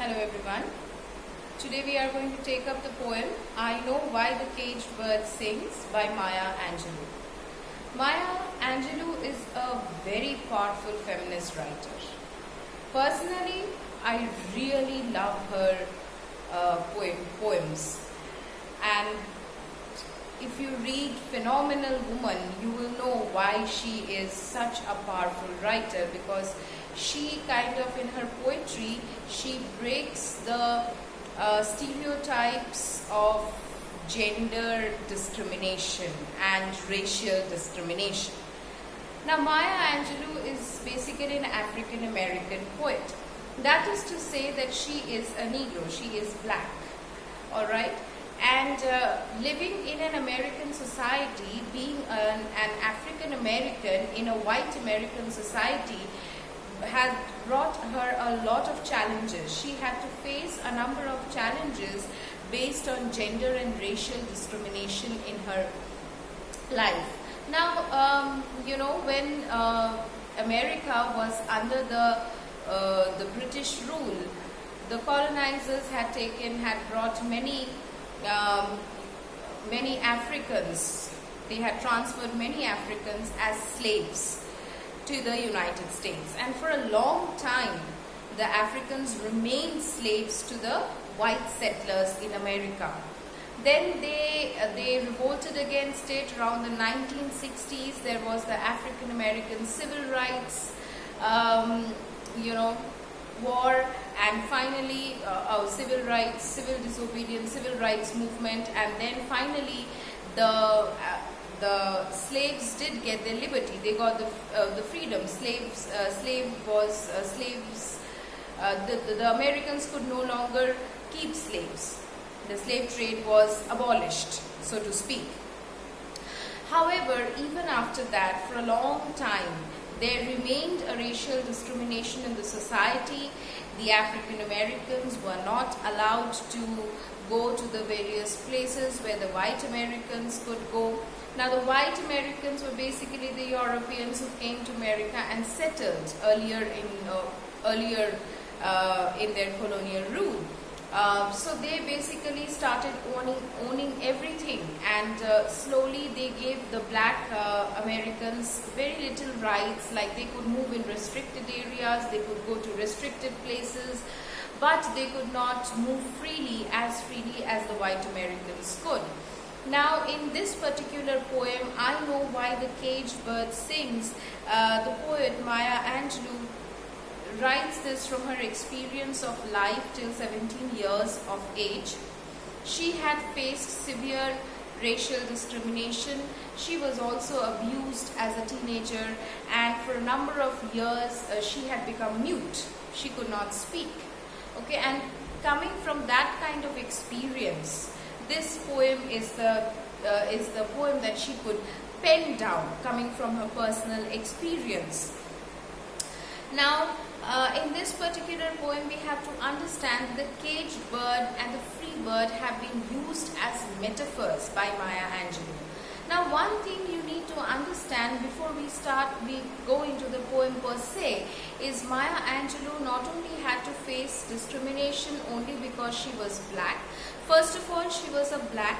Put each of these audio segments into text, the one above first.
Hello everyone. Today we are going to take up the poem I Know Why the Caged Bird Sings by Maya Angelou. Maya Angelou is a very powerful feminist writer. Personally, I really love her poems, and if you read Phenomenal Woman, you will know why she is such a powerful writer, because she kind of, in her poetry, she breaks the stereotypes of gender discrimination and racial discrimination. Now, Maya Angelou is basically an African American poet. That is to say that she is a Negro, she is black, alright? And living in an American society, being an African American in a white American society, has brought her a lot of challenges. She had to face a number of challenges based on gender and racial discrimination in her life. Now, when America was under the British rule, the colonizers had brought many Africans. They had transferred many Africans as slaves to the United States, and for a long time the Africans remained slaves to the white settlers in America. Then they revolted against it. Around the 1960s there was the African American civil rights war, and finally civil rights movement, and then finally the slaves did get their liberty. They got the freedom. The Americans could no longer keep slaves. The slave trade was abolished, so to speak. However, even after that, for a long time, there remained a racial discrimination in the society. The African Americans were not allowed to go to the various places where the white Americans could go. Now, the white Americans were basically the Europeans who came to America and settled earlier in their colonial rule. So they basically started owning everything, and slowly they gave the black Americans very little rights. Like, they could move in restricted areas, they could go to restricted places, but they could not move freely as the white Americans could. Now, in this particular poem, I Know Why the Caged Bird Sings, the poet Maya Angelou writes this from her experience of life till 17 years of age. She had faced severe racial discrimination. She was also abused as a teenager, and for a number of years she had become mute. She could not speak. Okay, and coming from that kind of experience, this poem is the poem that she could pen down, coming from her personal experience. Now, in this particular poem, we have to understand the caged bird and the free bird have been used as metaphors by Maya Angelou. Now, one thing you need to understand before we go into the poem per se, is Maya Angelou not only had to face discrimination only because she was black. First of all, she was a black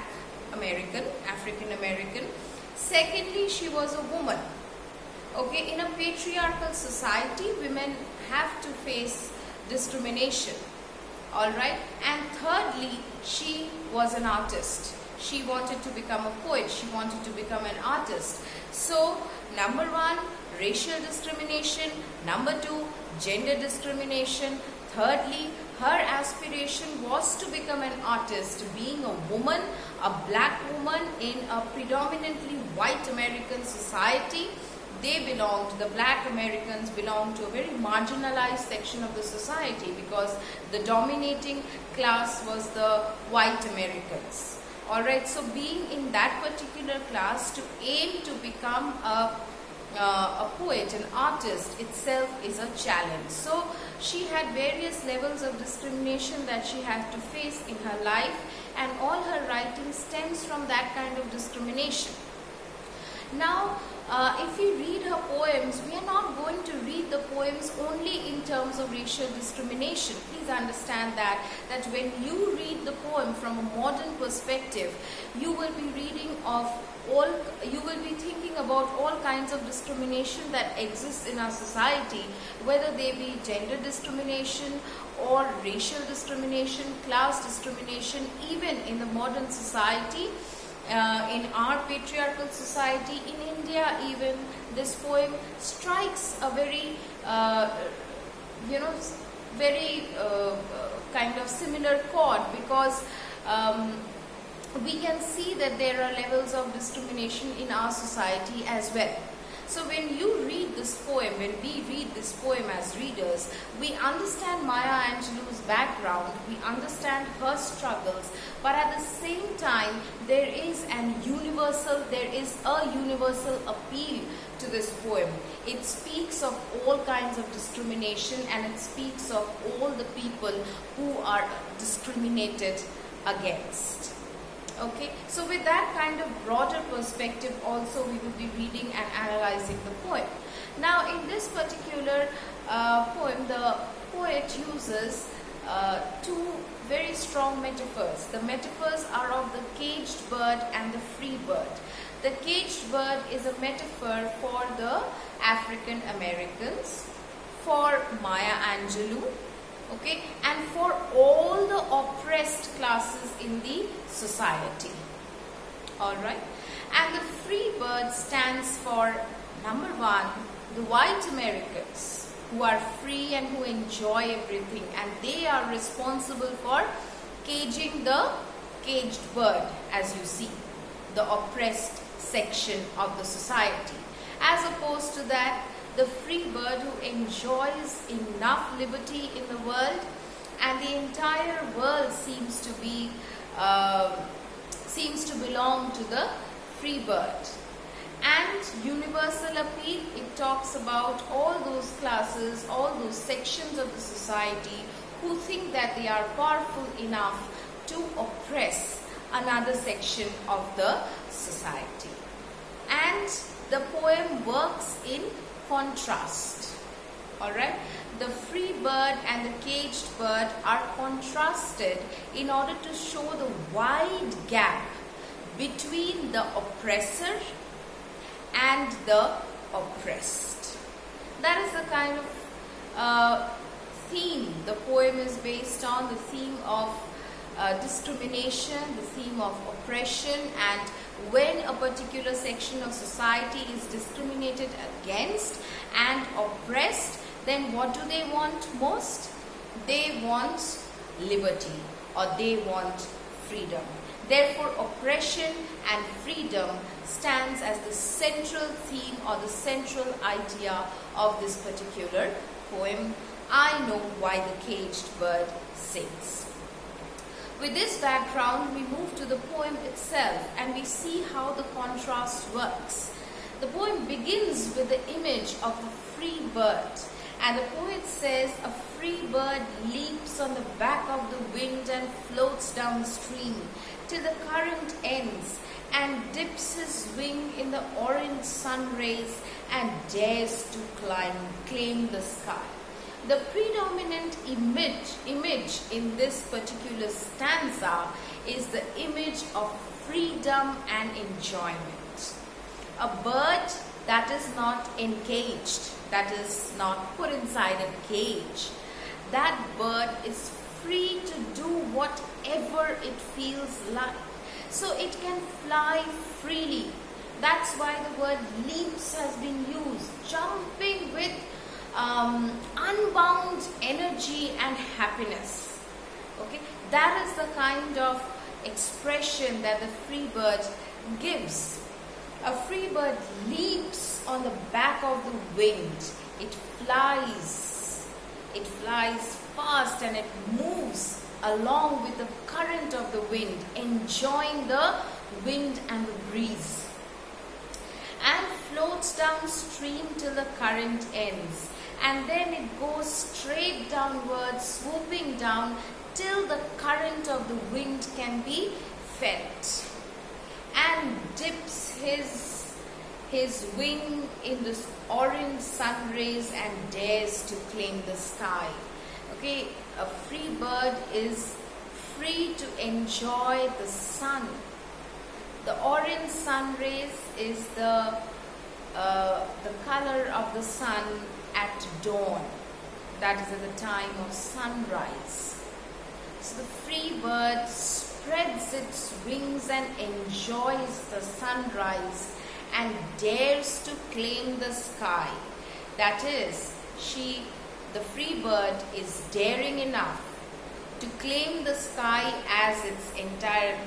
American, African American. Secondly, she was a woman. Okay, in a patriarchal society, women have to face discrimination. Alright, and thirdly, she was an artist. She wanted to become a poet. She wanted to become an artist. So, number one, racial discrimination. Number two, gender discrimination. Thirdly, her aspiration was to become an artist. Being a woman, a black woman in a predominantly white American society, the black Americans belonged to a very marginalized section of the society, because the dominating class was the white Americans. Alright, so being in that particular class, to aim to become a poet, an artist itself is a challenge. So she had various levels of discrimination that she had to face in her life, and all her writing stems from that kind of discrimination. Now, if we read her poems, we are not going to read the poem poems only in terms of racial discrimination. Please understand that when you read the poem from a modern perspective, you will be you will be thinking about all kinds of discrimination that exists in our society, whether they be gender discrimination or racial discrimination, class discrimination, even in the modern society. In our patriarchal society, in India even, this poem strikes a very, very kind of similar chord, because we can see that there are levels of discrimination in our society as well. So when you read this poem, when we read this poem as readers, we understand Maya Angelou's background, we understand her struggles, but at the same time there is a universal appeal to this poem. It speaks of all kinds of discrimination, and it speaks of all the people who are discriminated against. Okay, so with that kind of broader perspective also we will be reading and analyzing the poem. Now in this particular poem, the poet uses two very strong metaphors. The metaphors are of the caged bird and the free bird. The caged bird is a metaphor for the African Americans, for Maya Angelou, okay, and for all the oppressed classes in the society. Alright, and the free bird stands for, number one, the white Americans who are free and who enjoy everything, and they are responsible for caging the caged bird, as you see, the oppressed section of the society. As opposed to that, the free bird who enjoys enough liberty in the world, and the entire world seems to belong to the free bird. And universal appeal, it talks about all those classes, all those sections of the society who think that they are powerful enough to oppress another section of the society. And the poem works in contrast. Alright, the free bird and the caged bird are contrasted in order to show the wide gap between the oppressor and the oppressed. That is the kind of theme the poem is based on, the theme of discrimination, the theme of oppression, and when a particular section of society is discriminated against and oppressed, then what do they want most? They want liberty, or they want freedom. Therefore, oppression and freedom stands as the central theme or the central idea of this particular poem. I know why the caged bird sings. With this background, we move to the poem itself and we see how the contrast works. The poem begins with the image of the free bird, and the poet says, a free bird leaps on the back of the wind and floats downstream till the current ends, and dips his wing in the orange sun rays and dares to claim the sky. The predominant image in this particular stanza is the image of freedom and enjoyment. A bird that is not encaged, that is not put inside a cage, that bird is free to do whatever it feels like. So it can fly freely. That's why the word leaps has been used, jumping with unbound energy and happiness. Okay, that is the kind of expression that the free bird gives. A free bird leaps on the back of the wind. It flies fast, and it moves along with the current of the wind, enjoying the wind and the breeze, and floats downstream till the current ends. And then it goes straight downwards, swooping down till the current of the wind can be felt, and dips his his wing in the orange sun rays and dares to claim the sky. Okay, a free bird is free to enjoy the sun. The orange sun rays is the color of the sun at dawn. That is at the time of sunrise. So the free bird spreads its wings and enjoys the sunrise and dares to claim the sky. That is, the free bird is daring enough to claim the sky as its entire.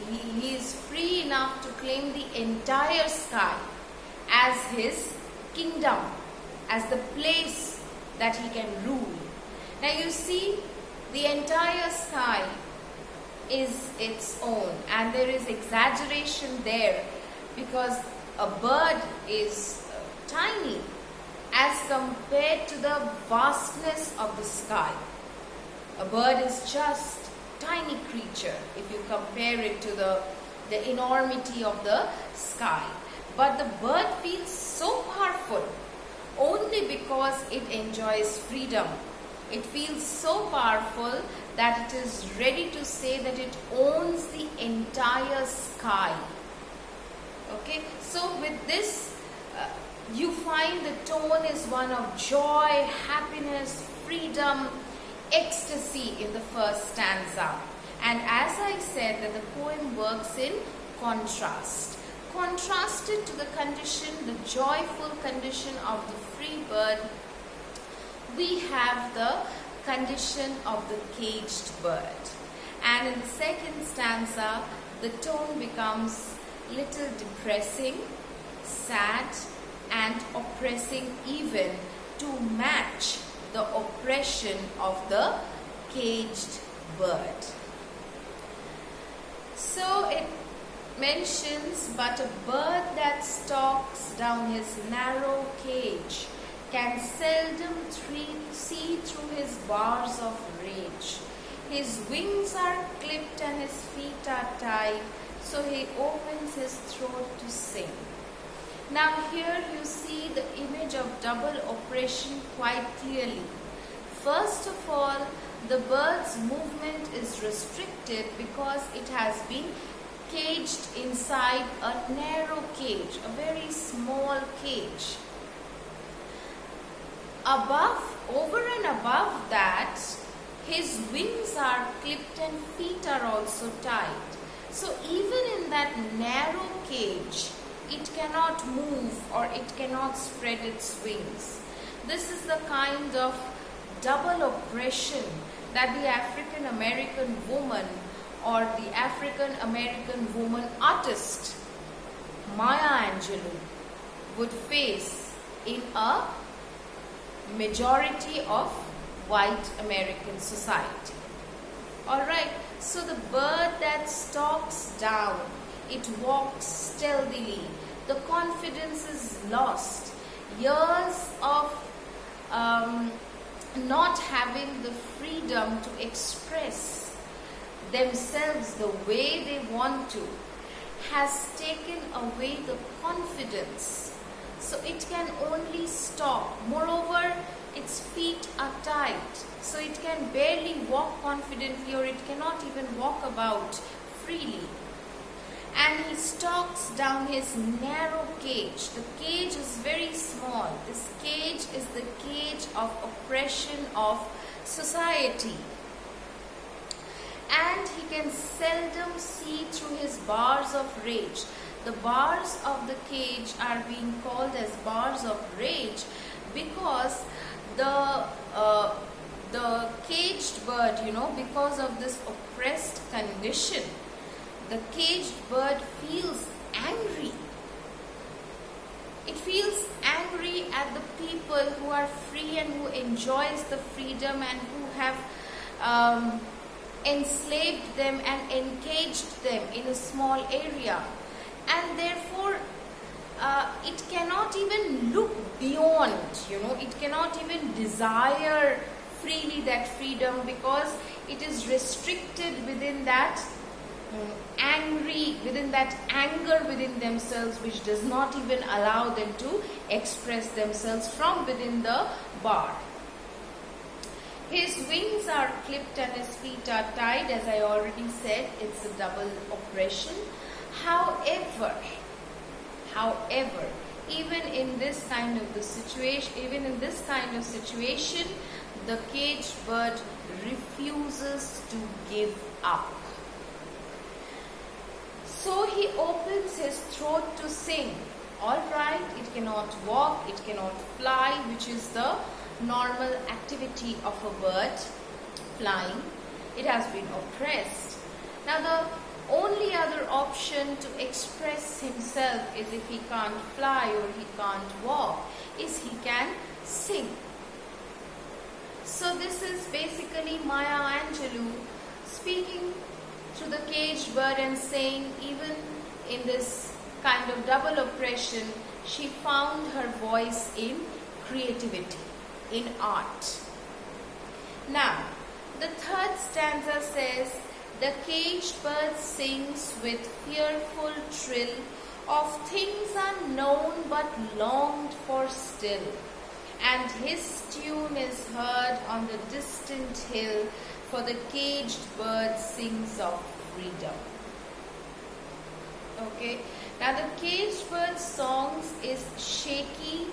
He is free enough to claim the entire sky as his kingdom, as the place that he can rule. Now you see, the entire sky is its own, and there is exaggeration there because a bird is tiny as compared to the vastness of the sky. A bird is just a tiny creature if you compare it to the enormity of the sky. But the bird feels so powerful only because it enjoys freedom. It feels so powerful that it is ready to say that it owns the entire sky. Okay, so with this, you find the tone is one of joy, happiness, freedom, ecstasy in the first stanza. And as I said, that the poem works in contrast. Contrasted to the condition, the joyful condition of the free bird, we have the condition of the caged bird. And in the second stanza, the tone becomes little depressing, sad, and oppressing, even to match the oppression of the caged bird. So it mentions, but a bird that stalks down his narrow cage can seldom see through his bars of rage. His wings are clipped and his feet are tied, so he opens his throat to sing. Now here you see the image of double oppression quite clearly. First of all, the bird's movement is restricted because it has been caged inside a narrow cage, a very small cage. Over and above that, his wings are clipped and feet are also tied. So even in that narrow cage, it cannot move or it cannot spread its wings. This is the kind of double oppression that the African American woman or the African American woman artist Maya Angelou would face in a majority of white American society. Alright, so the bird that stalks down, it walks stealthily, the confidence is lost. Years of not having the freedom to express themselves the way they want to has taken away the confidence. So it can only stalk. Moreover, its feet are tied, so it can barely walk confidently, or it cannot even walk about freely. And he stalks down his narrow cage. The cage is very small. This cage is the cage of oppression of society. And he can seldom see through his bars of rage. The bars of the cage are being called as bars of rage because the caged bird, because of this oppressed condition, the caged bird feels angry. It feels angry at the people who are free and who enjoys the freedom and who have enslaved them and encaged them in a small area. And therefore, it cannot even look beyond, it cannot even desire freely that freedom because it is restricted within that angry, within that anger within themselves, which does not even allow them to express themselves from within the bar. His wings are clipped and his feet are tied. As I already said, it's a double oppression. However, even in this kind of situation, the caged bird refuses to give up. So he opens his throat to sing. All right, it cannot walk, it cannot fly, which is the normal activity of a bird, flying. It has been oppressed. Now the only other option to express himself is, if he can't fly or he can't walk, is he can sing. So this is basically Maya Angelou speaking to the caged bird and saying, even in this kind of double oppression, she found her voice in creativity, in art. Now, the third stanza says, the caged bird sings with fearful trill of things unknown but longed for still, and his tune is heard on the distant hill, for the caged bird sings of freedom. Okay, now the caged bird's songs is shaky,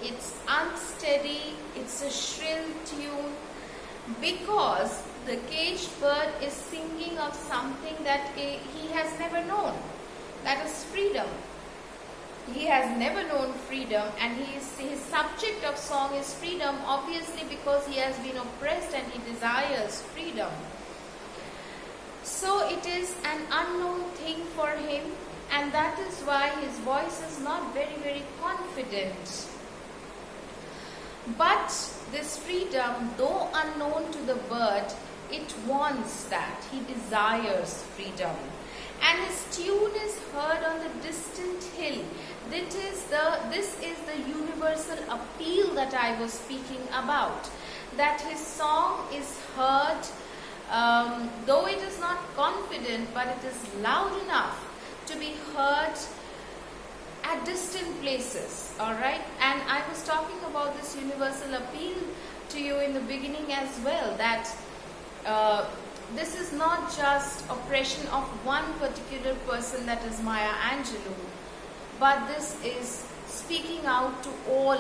it's unsteady, it's a shrill tune, because the caged bird is singing of something that he has never known, that is freedom. He has never known freedom, and his subject of song is freedom, obviously because he has been oppressed and he desires freedom. So it is an unknown thing for him, and that is why his voice is not very, very confident. But this freedom, though unknown to the bird, it wants that. He desires freedom. And his tune is heard on the distant hill. This is the universal appeal that I was speaking about. That his song is heard, though it is not confident, but it is loud enough to be heard at distant places. Alright? And I was talking about this universal appeal to you in the beginning as well, that this is not just oppression of one particular person, that is Maya Angelou, but this is speaking out to all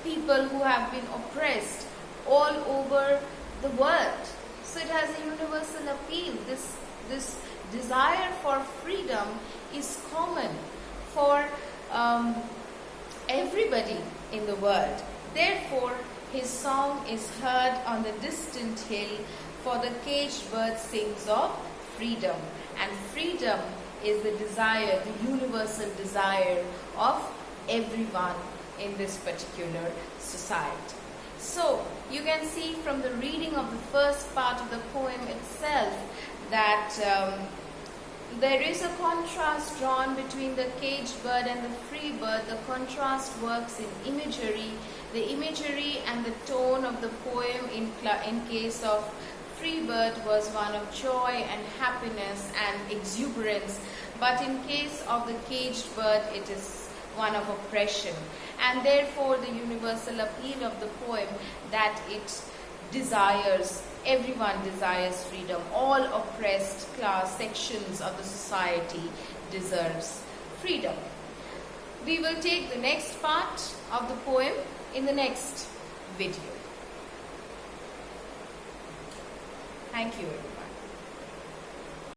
people who have been oppressed all over the world. So it has a universal appeal. This desire for freedom is common for everybody in the world. Therefore, his song is heard on the distant hill, for the caged bird sings of freedom. And freedom is the desire, the universal desire of everyone in this particular society. So, you can see from the reading of the first part of the poem itself that there is a contrast drawn between the caged bird and the free bird. The contrast works in imagery. The imagery and the tone of the poem in case of free bird was one of joy and happiness and exuberance, but in case of the caged bird it is one of oppression. And therefore the universal appeal of the poem, that it desires, everyone desires freedom. All oppressed class sections of the society deserves freedom. We will take the next part of the poem in the next video. Thank you, everyone.